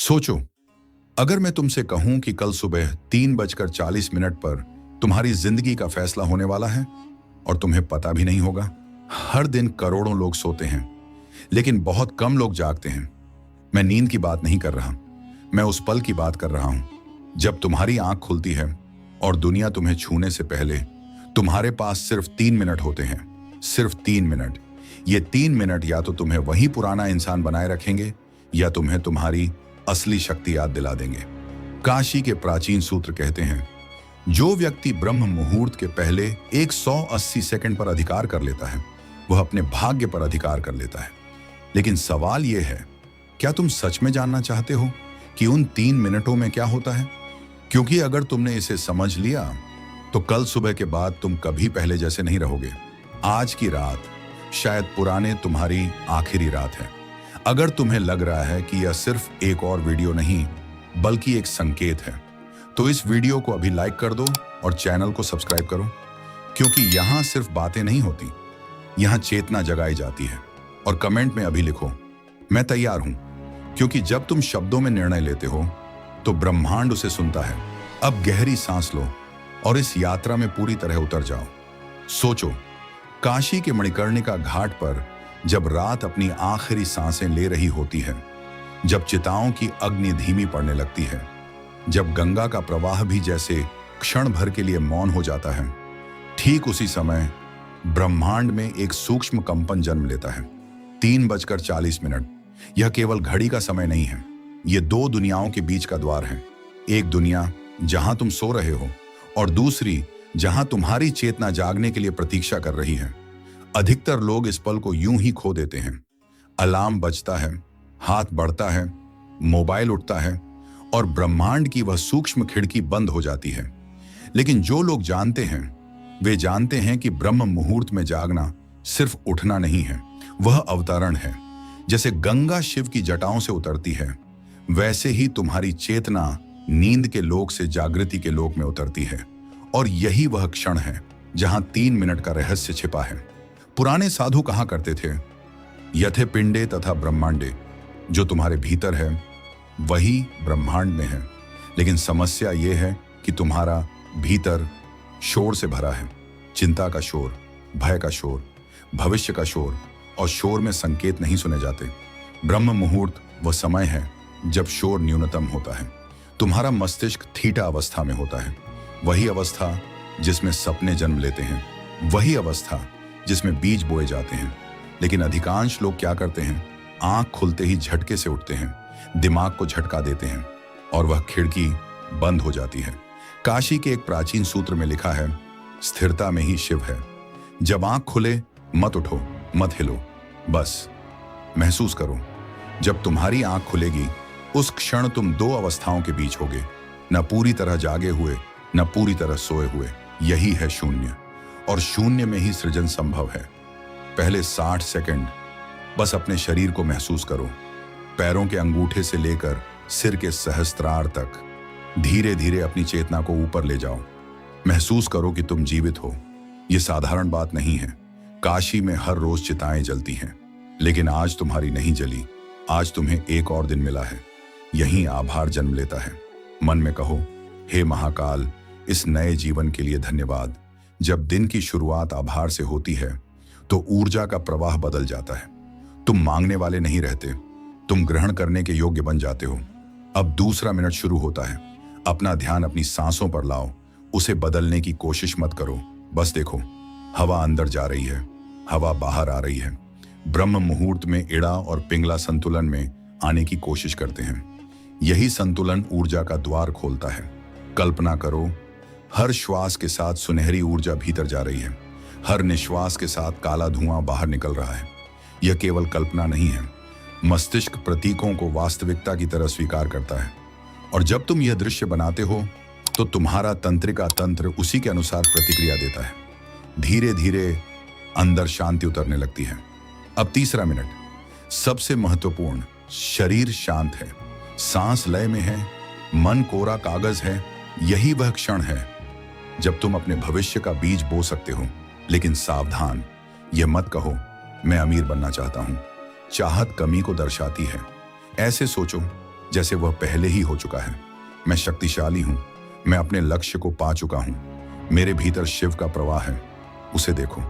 सोचो, अगर मैं तुमसे कहूं कि कल सुबह 3:40 पर तुम्हारी जिंदगी का फैसला होने वाला है और तुम्हें पता भी नहीं होगा। हर दिन करोड़ों लोग सोते हैं, लेकिन बहुत कम लोग जागते हैं। मैं नींद की बात नहीं कर रहा, मैं उस पल की बात कर रहा हूं जब तुम्हारी आंख खुलती है और दुनिया तुम्हें छूने से पहले तुम्हारे पास सिर्फ 3 मिनट होते हैं। सिर्फ 3 मिनट। ये 3 मिनट या तो तुम्हें वही पुराना इंसान बनाए रखेंगे या तुम्हें तुम्हारी असली शक्ति याद दिला देंगे। काशी के प्राचीन सूत्र कहते हैं, जो व्यक्ति ब्रह्म मुहूर्त के पहले 180 सेकंड पर अधिकार कर लेता है वह अपने भाग्य पर अधिकार कर लेता है। लेकिन सवाल यह है, क्या तुम सच में जानना चाहते हो कि उन 3 मिनटों में क्या होता है? क्योंकि अगर तुमने इसे समझ लिया तो कल सुबह के बाद तुम कभी पहले जैसे नहीं रहोगे। आज की रात शायद पुराने तुम्हारी आखिरी रात है। अगर तुम्हें लग रहा है कि यह सिर्फ एक और वीडियो नहीं बल्कि एक संकेत है, तो इस वीडियो को अभी लाइक कर दो और चैनल को सब्सक्राइब करो, क्योंकि यहां सिर्फ बातें नहीं होती, यहां चेतना जगाई जाती है। और कमेंट में अभी लिखो, मैं तैयार हूं, क्योंकि जब तुम शब्दों में निर्णय लेते हो तो ब्रह्मांड उसे सुनता है। अब गहरी सांस लो और इस यात्रा में पूरी तरह उतर जाओ। सोचो, काशी के मणिकर्णिका घाट पर जब रात अपनी आखिरी सांसें ले रही होती है, जब चिताओं की अग्नि धीमी पड़ने लगती है, जब गंगा का प्रवाह भी जैसे क्षण भर के लिए मौन हो जाता है, ठीक उसी समय ब्रह्मांड में एक सूक्ष्म कंपन जन्म लेता है। 3:40। यह केवल घड़ी का समय नहीं है, यह दो दुनियाओं के बीच का द्वार है। एक दुनिया जहां तुम सो रहे हो और दूसरी जहां तुम्हारी चेतना जागने के लिए प्रतीक्षा कर रही है। अधिकतर लोग इस पल को यूं ही खो देते हैं। अलार्म बजता है, हाथ बढ़ता है, मोबाइल उठता है और ब्रह्मांड की वह सूक्ष्म खिड़की बंद हो जाती है। लेकिन जो लोग जानते हैं वे जानते हैं कि ब्रह्म मुहूर्त में जागना सिर्फ उठना नहीं है, वह अवतरण है। जैसे गंगा शिव की जटाओं से उतरती है, वैसे ही तुम्हारी चेतना नींद के लोक से जागृति के लोक में उतरती है। और यही वह क्षण है जहां 3 मिनट का रहस्य छिपा है। पुराने साधु कहा करते थे, यथे पिंडे तथा ब्रह्मांडे, जो तुम्हारे भीतर है वही ब्रह्मांड में है। लेकिन समस्या यह है कि तुम्हारा भीतर शोर से भरा है। चिंता का शोर, भय का शोर, भविष्य का शोर, और शोर में संकेत नहीं सुने जाते। ब्रह्म मुहूर्त वह समय है जब शोर न्यूनतम होता है। तुम्हारा मस्तिष्क थीटा अवस्था में होता है, वही अवस्था जिसमें सपने जन्म लेते हैं, वही अवस्था जिसमें बीज बोए जाते हैं। लेकिन अधिकांश लोग क्या करते हैं, आंख खुलते ही झटके से उठते हैं, दिमाग को झटका देते हैं और वह खिड़की बंद हो जाती है। काशी के एक प्राचीन सूत्र में लिखा है, स्थिरता में ही शिव है। जब आंख खुले मत उठो, मत हिलो, बस महसूस करो। जब तुम्हारी आंख खुलेगी उस क्षण तुम दो अवस्थाओं के बीच होगे, न पूरी तरह जागे हुए न पूरी तरह सोए हुए। यही है शून्य, और शून्य में ही सृजन संभव है। पहले 60 सेकंड बस अपने शरीर को महसूस करो। पैरों के अंगूठे से लेकर सिर के सहस्त्रार तक धीरे धीरे अपनी चेतना को ऊपर ले जाओ। महसूस करो कि तुम जीवित हो। यह साधारण बात नहीं है। काशी में हर रोज चिताएं जलती हैं, लेकिन आज तुम्हारी नहीं जली। आज तुम्हें एक और दिन मिला है। यहीं आभार जन्म लेता है। मन में कहो, हे महाकाल, इस नए जीवन के लिए धन्यवाद। जब दिन की शुरुआत आभार से होती है तो ऊर्जा का प्रवाह बदल जाता है। तुम मांगने वाले नहीं रहते, तुम ग्रहण करने के योग्य बन जाते हो। अब दूसरा मिनट शुरू होता है। अपना ध्यान अपनी सांसों पर लाओ। उसे बदलने की कोशिश मत करो, बस देखो, हवा अंदर जा रही है, हवा बाहर आ रही है। ब्रह्म मुहूर्त में इड़ा और पिंगला संतुलन में आने की कोशिश करते हैं। यही संतुलन ऊर्जा का द्वार खोलता है। कल्पना करो, हर श्वास के साथ सुनहरी ऊर्जा भीतर जा रही है, हर निश्वास के साथ काला धुआं बाहर निकल रहा है। यह केवल कल्पना नहीं है, मस्तिष्क प्रतीकों को वास्तविकता की तरह स्वीकार करता है। और जब तुम यह दृश्य बनाते हो तो तुम्हारा तंत्रिका तंत्र उसी के अनुसार प्रतिक्रिया देता है। धीरे धीरे अंदर शांति उतरने लगती है। अब तीसरा मिनट, सबसे महत्वपूर्ण। शरीर शांत है, सांस लय में है, मन कोरा कागज है। यही वह क्षण है जब तुम अपने भविष्य का बीज बो सकते हो। लेकिन सावधान, यह मत कहो मैं अमीर बनना चाहता हूं। चाहत कमी को दर्शाती है। ऐसे सोचो, जैसे वह पहले ही हो चुका है। मैं शक्तिशाली हूं, मैं अपने लक्ष्य को पा चुका हूं, मेरे भीतर शिव का प्रवाह है। उसे देखो,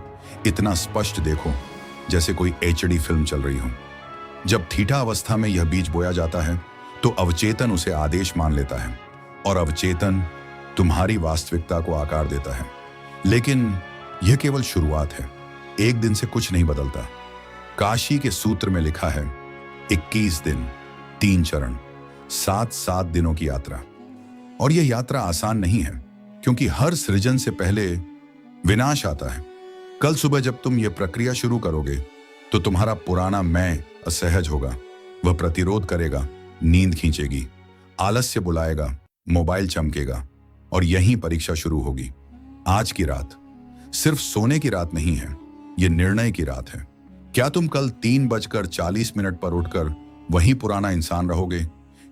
इतना स्पष्ट देखो जैसे कोई एचडी फिल्म चल रही हो। जब थीटा अवस्था में यह बीज बोया जाता है तो अवचेतन उसे आदेश मान लेता है और अवचेतन तुम्हारी वास्तविकता को आकार देता है। लेकिन यह केवल शुरुआत है, एक दिन से कुछ नहीं बदलता। काशी के सूत्र में लिखा है 21 दिन 3 चरण 7 दिनों की यात्रा। और यह यात्रा आसान नहीं है, क्योंकि हर सृजन से पहले विनाश आता है। कल सुबह जब तुम यह प्रक्रिया शुरू करोगे तो तुम्हारा पुराना मैं असहज होगा, वह प्रतिरोध करेगा, नींद खींचेगी, आलस्य बुलाएगा, मोबाइल चमकेगा और यहीं परीक्षा शुरू होगी। आज की रात सिर्फ सोने की रात नहीं है, यह निर्णय की रात है। क्या तुम कल 3:40 पर उठकर वही पुराना इंसान रहोगे,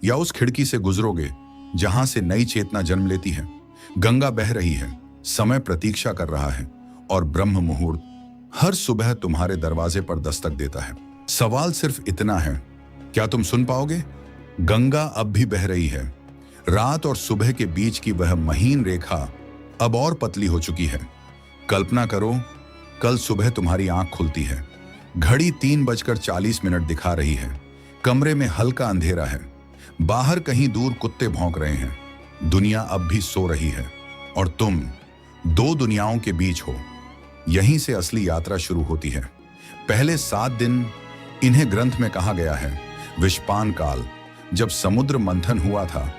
या उस खिड़की से गुजरोगे जहां से नई चेतना जन्म लेती है? गंगा बह रही है, समय प्रतीक्षा कर रहा है और ब्रह्म मुहूर्त हर सुबह तुम्हारे दरवाजे पर दस्तक देता है। सवाल सिर्फ इतना है, क्या तुम सुन पाओगे? गंगा अब भी बह रही है। रात और सुबह के बीच की वह महीन रेखा अब और पतली हो चुकी है। कल्पना करो, कल सुबह तुम्हारी आंख खुलती है, घड़ी 3:40 दिखा रही है, कमरे में हल्का अंधेरा है, बाहर कहीं दूर कुत्ते भौंक रहे हैं, दुनिया अब भी सो रही है और तुम 2 दुनियाओं के बीच हो। यहीं से असली यात्रा शुरू होती है। पहले 7 दिन, इन्हें ग्रंथ में कहा गया है विषपान काल। जब समुद्र मंथन हुआ था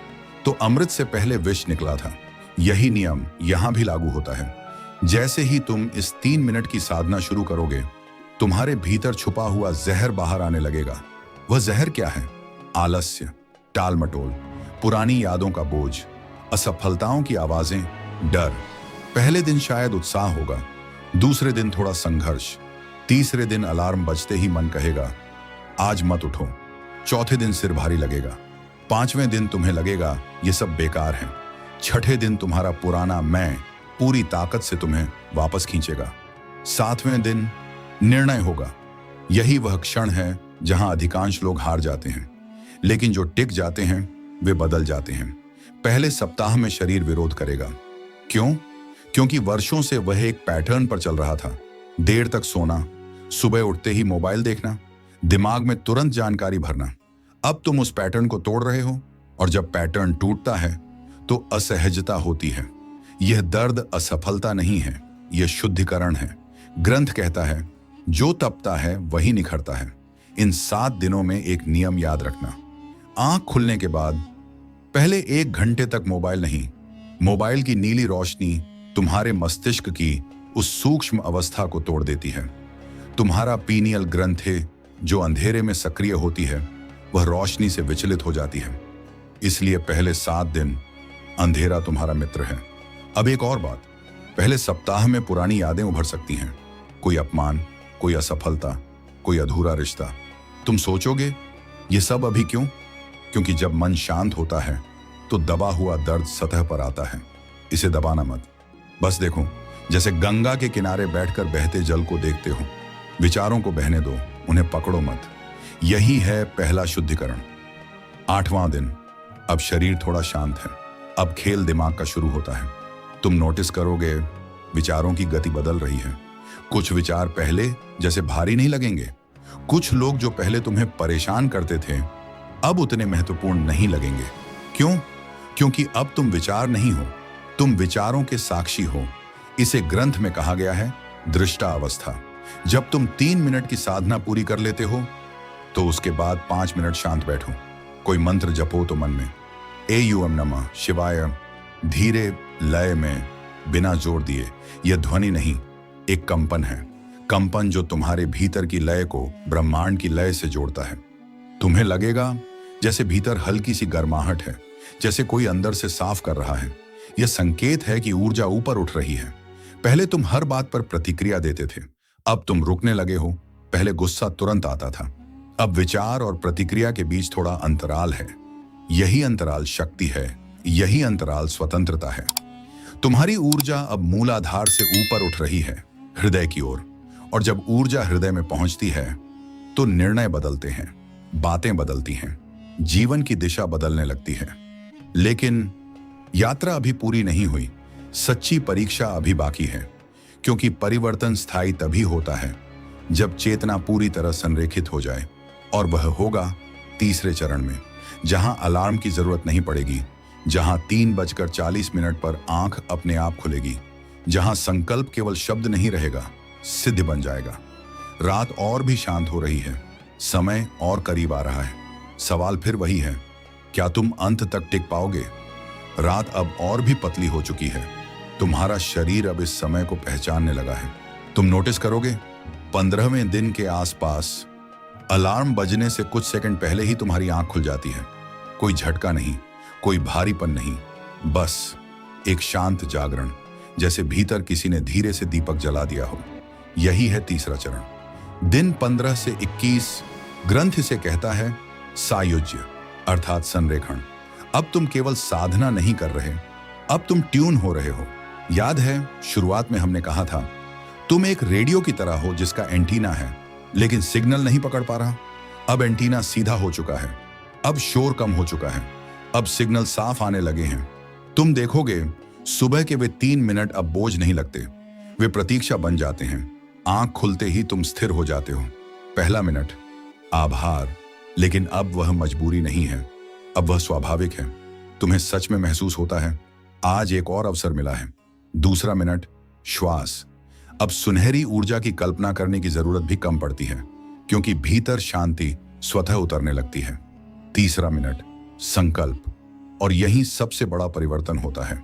तो अमृत से पहले विष निकला था। यही नियम यहां भी लागू होता है। जैसे ही तुम इस 3 मिनट की साधना शुरू करोगे, तुम्हारे भीतर छुपा हुआ जहर बाहर आने लगेगा। वह जहर क्या है? आलस्य, टालमटोल, पुरानी यादों का बोझ, असफलताओं की आवाजें, डर। पहले दिन शायद उत्साह होगा, दूसरे दिन थोड़ा संघर्ष, तीसरे दिन अलार्म बजते ही मन कहेगा आज मत उठो, चौथे दिन सिर भारी लगेगा, 5वें दिन तुम्हें लगेगा ये सब बेकार है, छठे दिन तुम्हारा पुराना मैं पूरी ताकत से तुम्हें वापस खींचेगा, 7वें दिन निर्णय होगा। यही वह क्षण है जहां अधिकांश लोग हार जाते हैं, लेकिन जो टिक जाते हैं वे बदल जाते हैं। पहले सप्ताह में शरीर विरोध करेगा। क्यों? क्योंकि वर्षों से वह एक पैटर्न पर चल रहा था। देर तक सोना, सुबह उठते ही मोबाइल देखना, दिमाग में तुरंत जानकारी भरना। अब तुम उस पैटर्न को तोड़ रहे हो, और जब पैटर्न टूटता है तो असहजता होती है। यह दर्द असफलता नहीं है, यह शुद्धिकरण है। ग्रंथ कहता है जो तपता है वही निखरता है। इन 7 दिनों में एक नियम याद रखना। आंख खुलने के बाद पहले 1 घंटे तक मोबाइल नहीं। मोबाइल की नीली रोशनी तुम्हारे मस्तिष्क की उस सूक्ष्म अवस्था को तोड़ देती है। तुम्हारा पीनियल ग्रंथि जो अंधेरे में सक्रिय होती है, वह रोशनी से विचलित हो जाती है। इसलिए पहले 7 दिन अंधेरा तुम्हारा मित्र है। अब एक और बात, पहले सप्ताह में पुरानी यादें उभर सकती हैं। कोई अपमान, कोई असफलता, कोई अधूरा रिश्ता। तुम सोचोगे ये सब अभी क्यों? क्योंकि जब मन शांत होता है तो दबा हुआ दर्द सतह पर आता है। इसे दबाना मत, बस देखो, जैसे गंगा के किनारे बैठकर बहते जल को देखते हो। विचारों को बहने दो, उन्हें पकड़ो मत। यही है पहला शुद्धिकरण। 8वां दिन, अब शरीर थोड़ा शांत है, अब खेल दिमाग का शुरू होता है। तुम नोटिस करोगे विचारों की गति बदल रही है। कुछ विचार पहले जैसे भारी नहीं लगेंगे। कुछ लोग जो पहले तुम्हें परेशान करते थे अब उतने महत्वपूर्ण नहीं लगेंगे। क्यों? क्योंकि अब तुम विचार नहीं हो, तुम विचारों के साक्षी हो। इसे ग्रंथ में कहा गया है दृष्टा अवस्था। जब तुम 3 मिनट की साधना पूरी कर लेते हो तो उसके बाद 5 मिनट शांत बैठो। कोई मंत्र जपो तो मन में एयूएम नमः शिवाय, धीरे लय में, बिना जोर दिए। यह ध्वनि नहीं, एक कंपन है। कंपन जो तुम्हारे भीतर की लय को ब्रह्मांड की लय से जोड़ता है। तुम्हें लगेगा जैसे भीतर हल्की सी गर्माहट है, जैसे कोई अंदर से साफ कर रहा है। यह संकेत है कि ऊर्जा ऊपर उठ रही है। पहले तुम हर बात पर प्रतिक्रिया देते थे, अब तुम रुकने लगे हो। पहले गुस्सा तुरंत आता था, अब विचार और प्रतिक्रिया के बीच थोड़ा अंतराल है। यही अंतराल शक्ति है, यही अंतराल स्वतंत्रता है। तुम्हारी ऊर्जा अब मूलाधार से ऊपर उठ रही है, हृदय की ओर। और जब ऊर्जा हृदय में पहुंचती है तो निर्णय बदलते हैं, बातें बदलती हैं, जीवन की दिशा बदलने लगती है। लेकिन यात्रा अभी पूरी नहीं हुई। सच्ची परीक्षा अभी बाकी है, क्योंकि परिवर्तन स्थायी तभी होता है जब चेतना पूरी तरह संरेखित हो जाए। और वह होगा तीसरे चरण में, जहां अलार्म की जरूरत नहीं पड़ेगी, जहां 3:40 पर आंख अपने आप खुलेगी, जहां संकल्प केवल शब्द नहीं रहेगा, सिद्ध बन जाएगा। रात और भी शांत हो रही है, समय और करीब आ रहा है। सवाल फिर वही है, क्या तुम अंत तक टिक पाओगे? रात अब और भी पतली हो चुकी है। तुम्हारा शरीर अब इस समय को पहचानने लगा है। तुम नोटिस करोगे 15वें दिन के आसपास अलार्म बजने से कुछ सेकंड पहले ही तुम्हारी आंख खुल जाती है। कोई झटका नहीं, कोई भारीपन नहीं, बस एक शांत जागरण, जैसे भीतर किसी ने धीरे से दीपक जला दिया हो। यही है तीसरा चरण। दिन 15 से 21 ग्रंथ से कहता है सायुज्य, अर्थात संरेखण। अब तुम केवल साधना नहीं कर रहे, अब तुम ट्यून हो रहे हो। याद है शुरुआत में हमने कहा था, तुम एक रेडियो की तरह हो जिसका एंटीना है लेकिन सिग्नल नहीं पकड़ पा रहा। अब एंटीना सीधा हो चुका है, अब शोर कम हो चुका है, अब सिग्नल साफ आने लगे हैं। तुम देखोगे सुबह के वे 3 मिनट अब बोझ नहीं लगते, वे प्रतीक्षा बन जाते हैं। आंख खुलते ही तुम स्थिर हो जाते हो। पहला मिनट आभार, लेकिन अब वह मजबूरी नहीं है, अब वह स्वाभाविक है। तुम्हें सच में महसूस होता है आज एक और अवसर मिला है। दूसरा मिनट श्वास। अब सुनहरी ऊर्जा की कल्पना करने की जरूरत भी कम पड़ती है, क्योंकि भीतर शांति स्वतः उतरने लगती है। तीसरा मिनट संकल्प, और यही सबसे बड़ा परिवर्तन होता है।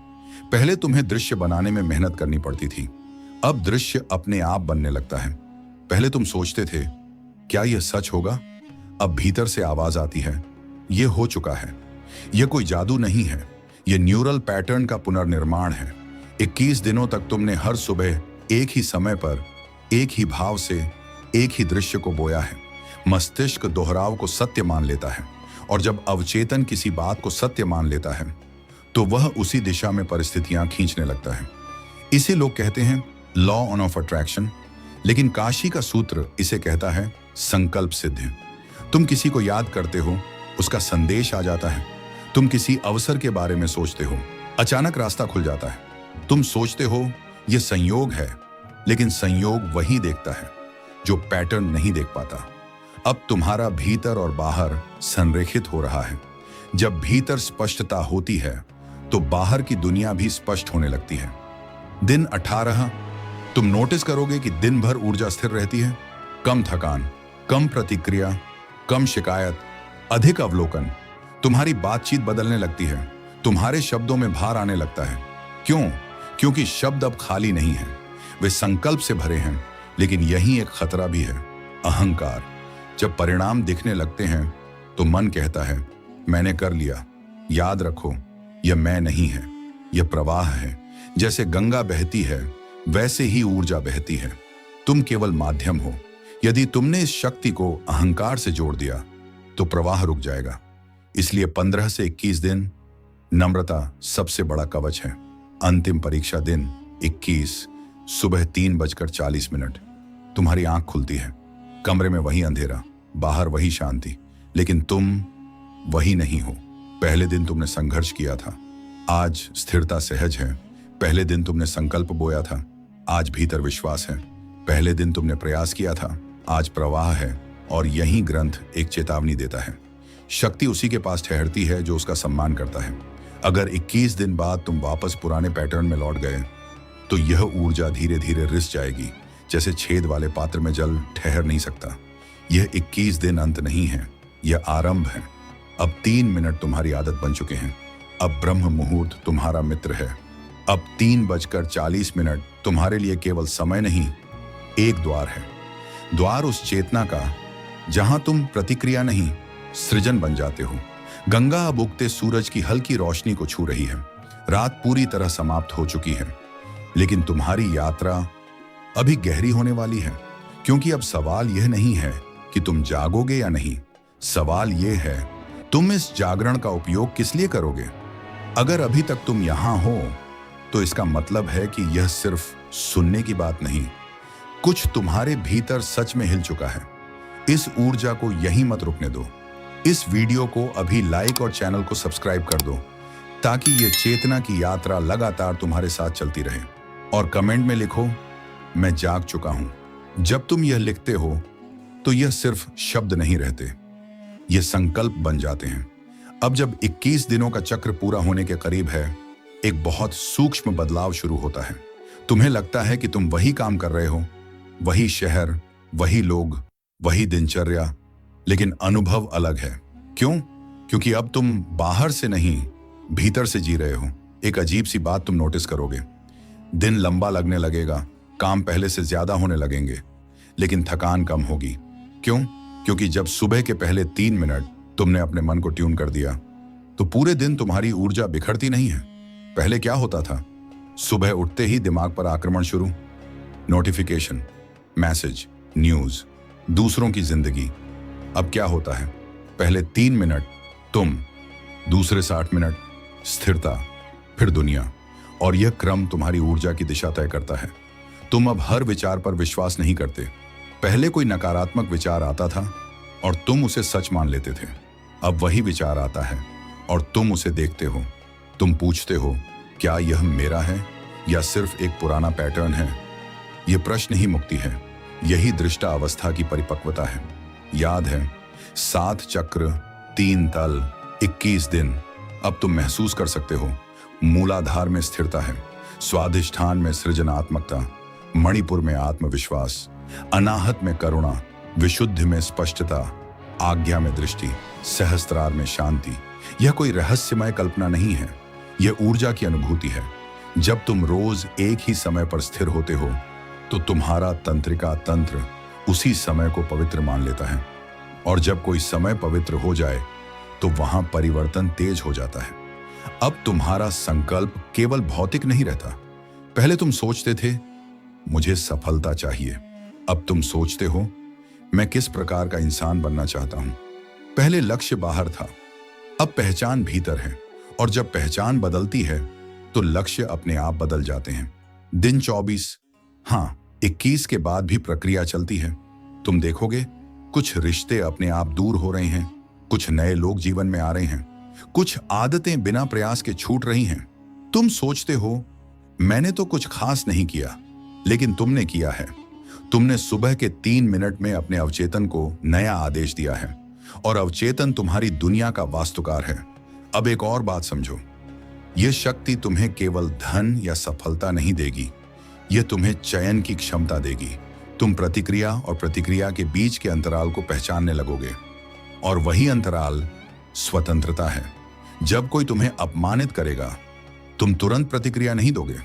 पहले तुम्हें दृश्य बनाने में मेहनत करनी पड़ती थी, अब दृश्य अपने आप बनने लगता है। पहले तुम सोचते थे क्या यह सच होगा, अब भीतर से आवाज आती है यह हो चुका है। यह कोई जादू नहीं है, यह न्यूरल पैटर्न का पुनर्निर्माण है। 21 दिनों तक तुमने हर सुबह एक ही समय पर एक ही भाव से एक ही दृश्य को बोया है। मस्तिष्क दोहराव को सत्य मान लेता है, और जब अवचेतन किसी बात को सत्य मान लेता है तो वह उसी दिशा में परिस्थितियां खींचने लगता है। इसे लोग कहते हैं लॉ ऑफ अट्रैक्शन, लेकिन काशी का सूत्र इसे कहता है संकल्प सिद्ध। तुम किसी को याद करते हो, उसका संदेश आ जाता है। तुम किसी अवसर के बारे में सोचते हो, अचानक रास्ता खुल जाता है। तुम सोचते हो यह संयोग है, लेकिन संयोग वही देखता है जो पैटर्न नहीं देख पाता। अब तुम्हारा भीतर और बाहर संरेखित हो रहा है। जब भीतर स्पष्टता होती है तो बाहर की दुनिया भी स्पष्ट होने लगती है। दिन 18 तुम नोटिस करोगे कि दिन भर ऊर्जा स्थिर रहती है। कम थकान, कम प्रतिक्रिया, कम शिकायत, अधिक अवलोकन। तुम्हारी बातचीत बदलने लगती है, तुम्हारे शब्दों में भार आने लगता है। क्यों? क्योंकि शब्द अब खाली नहीं है, वे संकल्प से भरे हैं। लेकिन यही एक खतरा भी है, अहंकार। जब परिणाम दिखने लगते हैं तो मन कहता है मैंने कर लिया। याद रखो, यह मैं नहीं है, यह प्रवाह है। जैसे गंगा बहती है वैसे ही ऊर्जा बहती है, तुम केवल माध्यम हो। यदि तुमने इस शक्ति को अहंकार से जोड़ दिया तो प्रवाह रुक जाएगा। इसलिए 15 से 21 दिन नम्रता सबसे बड़ा कवच है। अंतिम परीक्षा दिन 21 सुबह 3:40 तुम्हारी आंख खुलती है। कमरे में वही अंधेरा, बाहर वही शांति, लेकिन तुम वही नहीं हो। पहले दिन तुमने संघर्ष किया था, आज स्थिरता सहज है। पहले दिन तुमने संकल्प बोया था, आज भीतर विश्वास है। पहले दिन तुमने प्रयास किया था, आज प्रवाह है। और यही ग्रंथ एक चेतावनी देता है, शक्ति उसी के पास ठहरती है जो उसका सम्मान करता है। अगर 21 दिन बाद तुम वापस पुराने पैटर्न में लौट गए तो यह ऊर्जा धीरे धीरे रिस जाएगी। जैसे छेद वाले पात्र में जल ठहर नहीं सकता। यह 21 दिन अंत नहीं है, यह आरंभ है। अब 3 मिनट तुम्हारी आदत बन चुके हैं। अब ब्रह्म मुहूर्त तुम्हारा मित्र है। अब 3:40 तुम्हारे लिए केवल समय नहीं, एक द्वार है। द्वार उस चेतना का जहां तुम प्रतिक्रिया नहीं, सृजन बन जाते हो। गंगा अब उगते सूरज की हल्की रोशनी को छू रही है। रात पूरी तरह समाप्त हो चुकी है, लेकिन तुम्हारी यात्रा अभी गहरी होने वाली है। क्योंकि अब सवाल यह नहीं है कि तुम जागोगे या नहीं, सवाल यह है तुम इस जागरण का उपयोग किस लिए करोगे। अगर अभी तक तुम यहां हो तो इसका मतलब है कि यह सिर्फ सुनने की बात नहीं, कुछ तुम्हारे भीतर सच में हिल चुका है। इस ऊर्जा को यहीं मत रुकने दो। इस वीडियो को अभी लाइक और चैनल को सब्सक्राइब कर दो ताकि ये चेतना की यात्रा लगातार तुम्हारे साथ चलती रहे। और कमेंट में लिखो, मैं जाग चुका हूं। जब तुम यह लिखते हो तो यह सिर्फ शब्द नहीं रहते, ये संकल्प बन जाते हैं। अब जब 21 दिनों का चक्र पूरा होने के करीब है, एक बहुत सूक्ष्म बदलाव शुरू होता है। तुम्हें लगता है कि तुम वही काम कर रहे हो, वही शहर, वही लोग, वही दिनचर्या, लेकिन अनुभव अलग है। क्यों? क्योंकि अब तुम बाहर से नहीं, भीतर से जी रहे हो। एक अजीब सी बात तुम नोटिस करोगे, दिन लंबा लगने लगेगा, काम पहले से ज्यादा होने लगेंगे, लेकिन थकान कम होगी। क्यों? क्योंकि जब सुबह के पहले 3 मिनट तुमने अपने मन को ट्यून कर दिया, तो पूरे दिन तुम्हारी ऊर्जा बिखरती नहीं है। पहले क्या होता था? सुबह उठते ही दिमाग पर आक्रमण शुरू, नोटिफिकेशन, मैसेज, न्यूज, दूसरों की जिंदगी। अब क्या होता है? पहले 3 मिनट तुम, दूसरे 60 मिनट स्थिरता, फिर दुनिया। और यह क्रम तुम्हारी ऊर्जा की दिशा तय करता है। तुम अब हर विचार पर विश्वास नहीं करते। पहले कोई नकारात्मक विचार आता था और तुम उसे सच मान लेते थे। अब वही विचार आता है और तुम उसे देखते हो। तुम पूछते हो, क्या यह मेरा है या सिर्फ एक पुराना पैटर्न है? यह प्रश्न ही मुक्ति है। यही दृष्टा अवस्था की परिपक्वता है। याद है, 7 चक्र, 3 तल, 21 दिन। अब तुम महसूस कर सकते हो, मूलाधार में स्थिरता है, स्वाधिष्ठान में सृजनात्मकता, मणिपुर में आत्मविश्वास, अनाहत में करुणा, विशुद्ध में स्पष्टता, आज्ञा में दृष्टि, सहस्त्रार में शांति। यह कोई रहस्यमय कल्पना नहीं है, यह ऊर्जा की अनुभूति है। जब तुम रोज एक ही समय पर स्थिर होते हो तो तुम्हारा तंत्रिका तंत्र उसी समय को पवित्र मान लेता है। और जब कोई समय पवित्र हो जाए तो वहां परिवर्तन तेज हो जाता है। अब तुम्हारा संकल्प केवल भौतिक नहीं रहता। पहले तुम सोचते थे, मुझे सफलता चाहिए। अब तुम सोचते हो, मैं किस प्रकार का इंसान बनना चाहता हूं। पहले लक्ष्य बाहर था, अब पहचान भीतर है। और जब पहचान बदलती है तो लक्ष्य अपने आप बदल जाते हैं। दिन 24, हाँ 21 के बाद भी प्रक्रिया चलती है। तुम देखोगे, कुछ रिश्ते अपने आप दूर हो रहे हैं, कुछ नए लोग जीवन में आ रहे हैं, कुछ आदतें बिना प्रयास के छूट रही हैं। तुम सोचते हो, मैंने तो कुछ खास नहीं किया, लेकिन तुमने किया है। तुमने सुबह के 3 मिनट में अपने अवचेतन को नया आदेश दिया है और अवचेतन तुम्हारी दुनिया का वास्तुकार है। अब एक और बात समझो, यह शक्ति तुम्हें केवल धन या सफलता नहीं देगी, यह तुम्हें चयन की क्षमता देगी। तुम प्रतिक्रिया और प्रतिक्रिया के बीच के अंतराल को पहचानने लगोगे, और वही अंतराल स्वतंत्रता है। जब कोई तुम्हें अपमानित करेगा, तुम तुरंत प्रतिक्रिया नहीं दोगे।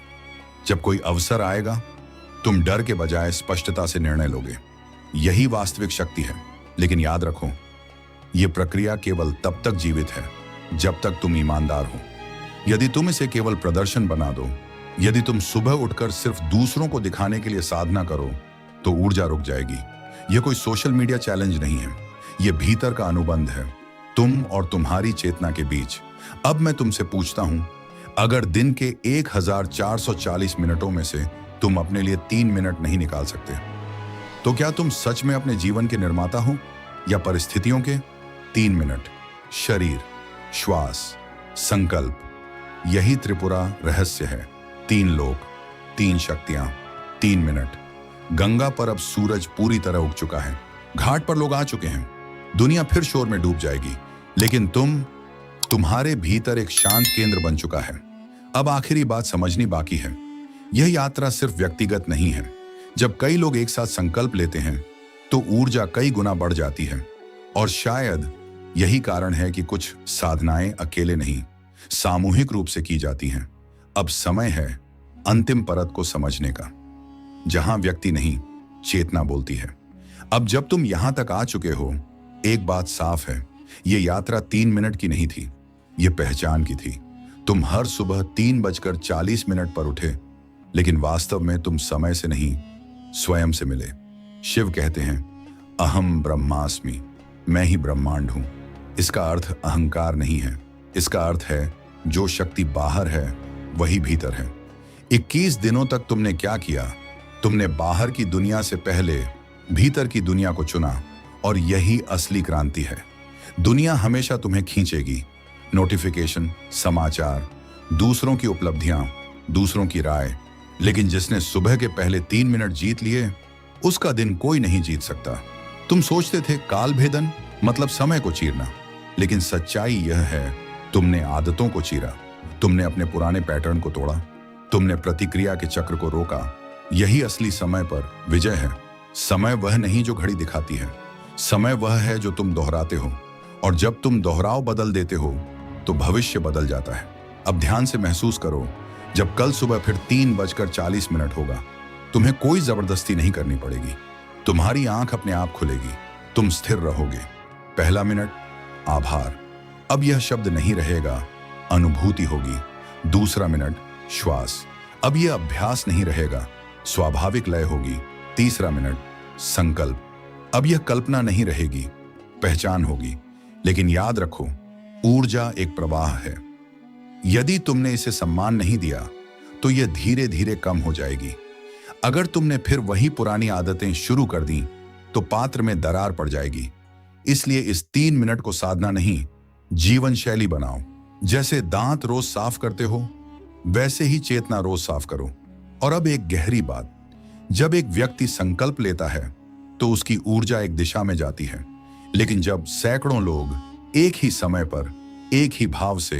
जब कोई अवसर आएगा, तुम डर के बजाय स्पष्टता से निर्णय लोगे। यही वास्तविक शक्ति है। लेकिन याद रखो, यह प्रक्रिया केवल तब तक जीवित है जब तक तुम ईमानदार हो। यदि तुम इसे केवल प्रदर्शन बना दो, यदि तुम सुबह उठकर सिर्फ दूसरों को दिखाने के लिए साधना करो, तो ऊर्जा रुक जाएगी। यह कोई सोशल मीडिया चैलेंज नहीं है, यह भीतर का अनुबंध है, तुम और तुम्हारी चेतना के बीच। अब मैं तुमसे पूछता हूं, अगर दिन के 1440 मिनटों में से तुम अपने लिए 3 मिनट नहीं निकाल सकते, तो क्या तुम सच में अपने जीवन के निर्माता हो या परिस्थितियों के? 3 मिनट, शरीर, श्वास, संकल्प, यही त्रिपुरा रहस्य है। 3 लोग, 3 शक्तियां, 3 मिनट। गंगा पर अब सूरज पूरी तरह उग चुका है, घाट पर लोग आ चुके हैं, दुनिया फिर शोर में डूब जाएगी, लेकिन तुम्हारे भीतर एक शांत केंद्र बन चुका है। अब आखिरी बात समझनी बाकी है, यह यात्रा सिर्फ व्यक्तिगत नहीं है। जब कई लोग एक साथ संकल्प लेते हैं तो ऊर्जा कई गुना बढ़ जाती है। और शायद यही कारण है कि कुछ साधनाएं अकेले नहीं, सामूहिक रूप से की जाती हैं। अब समय है अंतिम परत को समझने का, जहां व्यक्ति नहीं, चेतना बोलती है। अब जब तुम यहां तक आ चुके हो, एक बात साफ है, यह यात्रा 3 मिनट की नहीं थी, यह पहचान की थी। तुम हर सुबह 3:40 पर उठे, लेकिन वास्तव में तुम समय से नहीं, स्वयं से मिले। शिव कहते हैं, अहम ब्रह्मास्मि, मैं ही ब्रह्मांड हूं। इसका अर्थ अहंकार नहीं है, इसका अर्थ है जो शक्ति बाहर है वही भीतर है। 21 दिनों तक तुमने क्या किया? तुमने बाहर की दुनिया से पहले भीतर की दुनिया को चुना, और यही असली क्रांति है। दुनिया हमेशा तुम्हें खींचेगी, नोटिफिकेशन, समाचार, दूसरों की उपलब्धियां, दूसरों की राय। लेकिन जिसने सुबह के पहले 3 मिनट जीत लिए, उसका दिन कोई नहीं जीत सकता। तुम सोचते थे काल भेदन मतलब समय को चीरना, लेकिन सच्चाई यह है तुमने आदतों को चीरा, तुमने अपने पुराने पैटर्न को तोड़ा, तुमने प्रतिक्रिया के चक्र को रोका। यही असली समय पर विजय है। समय वह नहीं जो घड़ी दिखाती है, समय वह है जो तुम दोहराते हो, और जब तुम दोहराव बदल देते हो तो भविष्य बदल जाता है। अब ध्यान से महसूस करो, जब कल सुबह फिर 3:40 होगा, तुम्हें कोई जबरदस्ती नहीं करनी पड़ेगी। तुम्हारी आंख अपने आप खुलेगी, तुम स्थिर रहोगे। पहला मिनट आभार, अब यह शब्द नहीं रहेगा, अनुभूति होगी। दूसरा मिनट श्वास, अब यह अभ्यास नहीं रहेगा, स्वाभाविक लय होगी। तीसरा मिनट संकल्प, अब यह कल्पना नहीं रहेगी, पहचान होगी। लेकिन याद रखो, ऊर्जा एक प्रवाह है। यदि तुमने इसे सम्मान नहीं दिया तो यह धीरे धीरे कम हो जाएगी। अगर तुमने फिर वही पुरानी आदतें शुरू कर दी तो पात्र में दरार पड़ जाएगी। इसलिए इस 3 मिनट को साधना नहीं, जीवन शैली बनाओ। जैसे दांत रोज साफ करते हो, वैसे ही चेतना रोज साफ करो। और अब एक गहरी बात, जब एक व्यक्ति संकल्प लेता है तो उसकी ऊर्जा एक दिशा में जाती है। लेकिन जब सैकड़ों लोग एक ही समय पर, एक ही भाव से,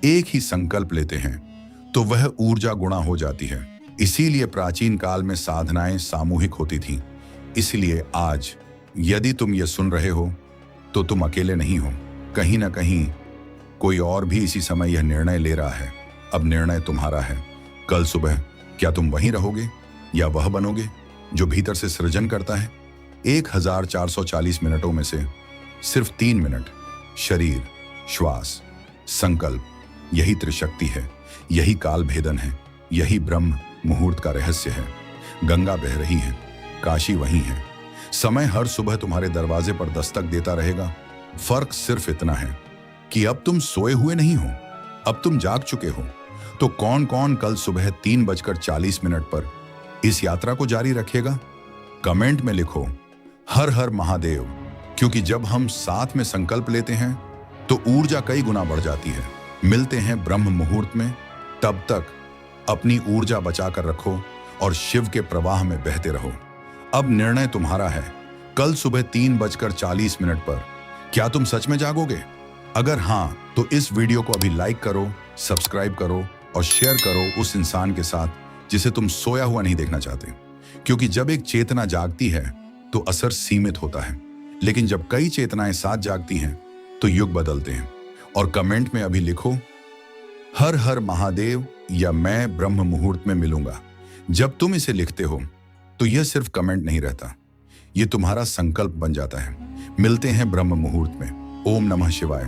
एक ही संकल्प लेते हैं, तो वह ऊर्जा गुणा हो जाती है। इसीलिए प्राचीन काल में साधनाएं सामूहिक होती थीं। इसलिए आज यदि तुम ये सुन रहे हो तो तुम अकेले नहीं हो। कहीं ना कहीं कोई और भी इसी समय यह निर्णय ले रहा है। अब निर्णय तुम्हारा है। कल सुबह क्या तुम वहीं रहोगे या वह बनोगे जो भीतर से सृजन करता है? 1440 मिनटों में से सिर्फ 3 मिनट, शरीर, श्वास, संकल्प, यही त्रिशक्ति है, यही काल भेदन है, यही ब्रह्म मुहूर्त का रहस्य है। गंगा बह रही है, काशी वही है। समय हर सुबह तुम्हारे दरवाजे पर दस्तक देता रहेगा। फर्क सिर्फ इतना है कि अब तुम सोए हुए नहीं हो, अब तुम जाग चुके हो। तो कौन कौन कल सुबह 3:40 पर इस यात्रा को जारी रखेगा? कमेंट में लिखो हर हर महादेव, क्योंकि जब हम साथ में संकल्प लेते हैं तो ऊर्जा कई गुना बढ़ जाती है। मिलते हैं ब्रह्म मुहूर्त में। तब तक अपनी ऊर्जा बचाकर रखो और शिव के प्रवाह में बहते रहो। अब निर्णय तुम्हारा है। कल सुबह 3:40 पर क्या तुम सच में जागोगे? अगर हाँ, तो इस वीडियो को अभी लाइक करो, सब्सक्राइब करो और शेयर करो उस इंसान के साथ जिसे तुम सोया हुआ नहीं देखना चाहते। क्योंकि जब एक चेतना जागती है तो असर सीमित होता है, लेकिन जब कई चेतनाएं साथ जागती हैं तो युग बदलते हैं। और कमेंट में अभी लिखो हर हर महादेव या मैं ब्रह्म मुहूर्त में मिलूंगा। जब तुम इसे लिखते हो तो यह सिर्फ कमेंट नहीं रहता, ये तुम्हारा संकल्प बन जाता है। मिलते हैं ब्रह्म मुहूर्त में। ओम नमः शिवाय।